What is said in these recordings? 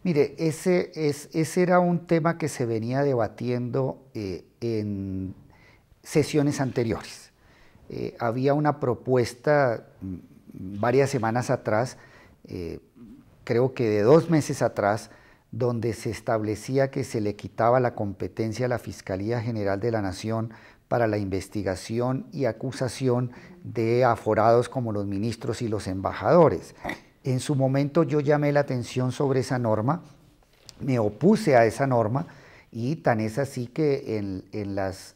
Mire, ese era un tema que se venía debatiendo en sesiones anteriores. Había una propuesta varias semanas atrás, eh, creo que de 2 meses atrás, donde se establecía que se le quitaba la competencia a la Fiscalía General de la Nación para la investigación y acusación de aforados como los ministros y los embajadores. En su momento yo llamé la atención sobre esa norma, me opuse a esa norma y tan es así que en las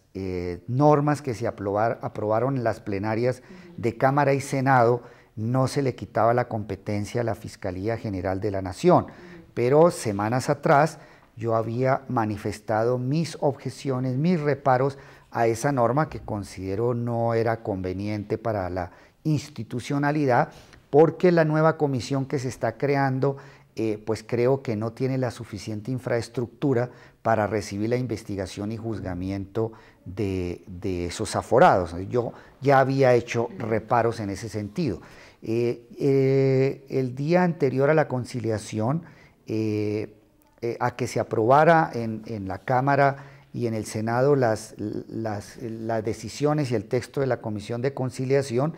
normas que se aprobaron en las plenarias de Cámara y Senado no se le quitaba la competencia a la Fiscalía General de la Nación, pero semanas atrás yo había manifestado mis objeciones, mis reparos a esa norma que considero no era conveniente para la institucionalidad, porque la nueva comisión que se está creando pues creo que no tiene la suficiente infraestructura para recibir la investigación y juzgamiento esos aforados. Yo ya había hecho reparos en ese sentido. El día anterior a la conciliación, a que se aprobara en la Cámara y en el Senado las decisiones y el texto de la Comisión de Conciliación,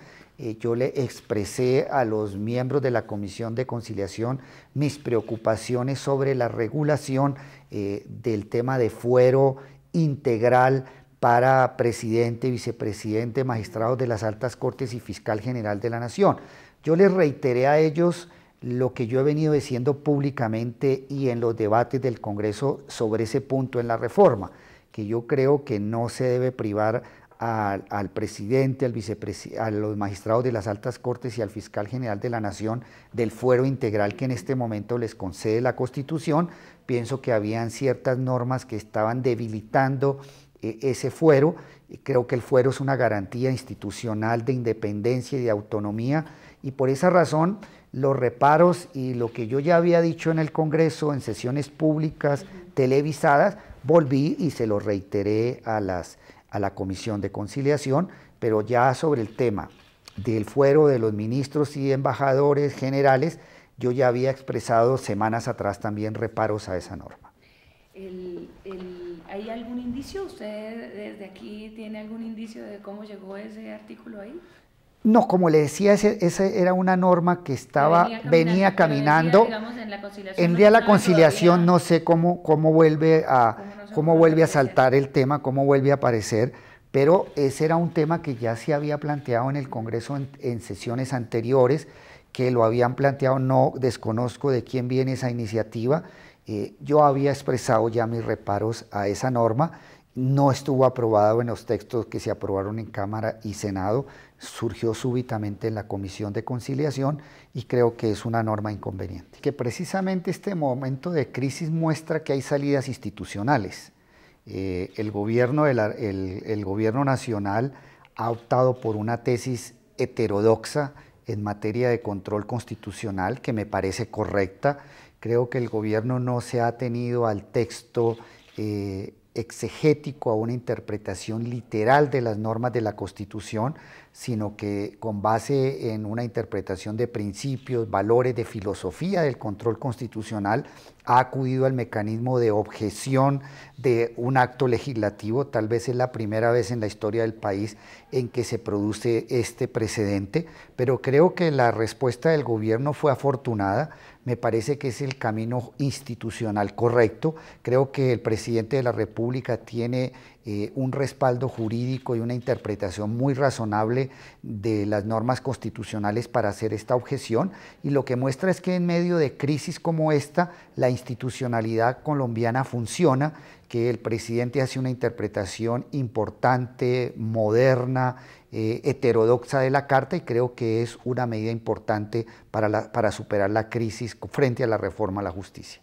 yo le expresé a los miembros de la Comisión de Conciliación mis preocupaciones sobre la regulación del tema de fuero integral para presidente, vicepresidente, magistrados de las altas cortes y fiscal general de la Nación. Yo les reiteré a ellos lo que yo he venido diciendo públicamente y en los debates del Congreso sobre ese punto en la reforma, que yo creo que no se debe privar al presidente, a los magistrados de las altas cortes y al fiscal general de la Nación del fuero integral que en este momento les concede la Constitución. Pienso que habían ciertas normas que estaban debilitando ese fuero. Creo que el fuero es una garantía institucional de independencia y de autonomía, y por esa razón los reparos y lo que yo ya había dicho en el Congreso, en sesiones públicas televisadas, volví y se lo reiteré a la Comisión de Conciliación, pero ya sobre el tema del fuero de los ministros y embajadores generales, yo ya había expresado semanas atrás también reparos a esa norma. ¿Hay algún indicio? ¿Usted desde aquí tiene algún indicio de cómo llegó ese artículo ahí? No, como le decía, esa era una norma que venía caminando. Digamos, en la conciliación En no día se la sabe conciliación todavía no sé cómo cómo no se cómo ocurre vuelve a referencia. saltar el tema, cómo vuelve a aparecer, pero ese era un tema que ya se había planteado en el Congreso en sesiones anteriores, que lo habían planteado, no desconozco de quién viene esa iniciativa. Yo había expresado ya mis reparos a esa norma, no estuvo aprobado en los textos que se aprobaron en Cámara y Senado, surgió súbitamente en la Comisión de Conciliación y creo que es una norma inconveniente. Que precisamente este momento de crisis muestra que hay salidas institucionales. El gobierno nacional ha optado por una tesis heterodoxa en materia de control constitucional que me parece correcta. Creo que el gobierno no se ha atenido al texto exegético, a una interpretación literal de las normas de la Constitución, sino que con base en una interpretación de principios, valores, de filosofía del control constitucional, ha acudido al mecanismo de objeción de un acto legislativo. Tal vez es la primera vez en la historia del país en que se produce este precedente, pero creo que la respuesta del gobierno fue afortunada. Me parece que es el camino institucional correcto. Creo que el presidente de la República tiene un respaldo jurídico y una interpretación muy razonable de las normas constitucionales para hacer esta objeción, y lo que muestra es que en medio de crisis como esta, la institucionalidad colombiana funciona, que el presidente hace una interpretación importante, moderna, heterodoxa de la Carta, y creo que es una medida importante para superar la crisis frente a la reforma a la justicia.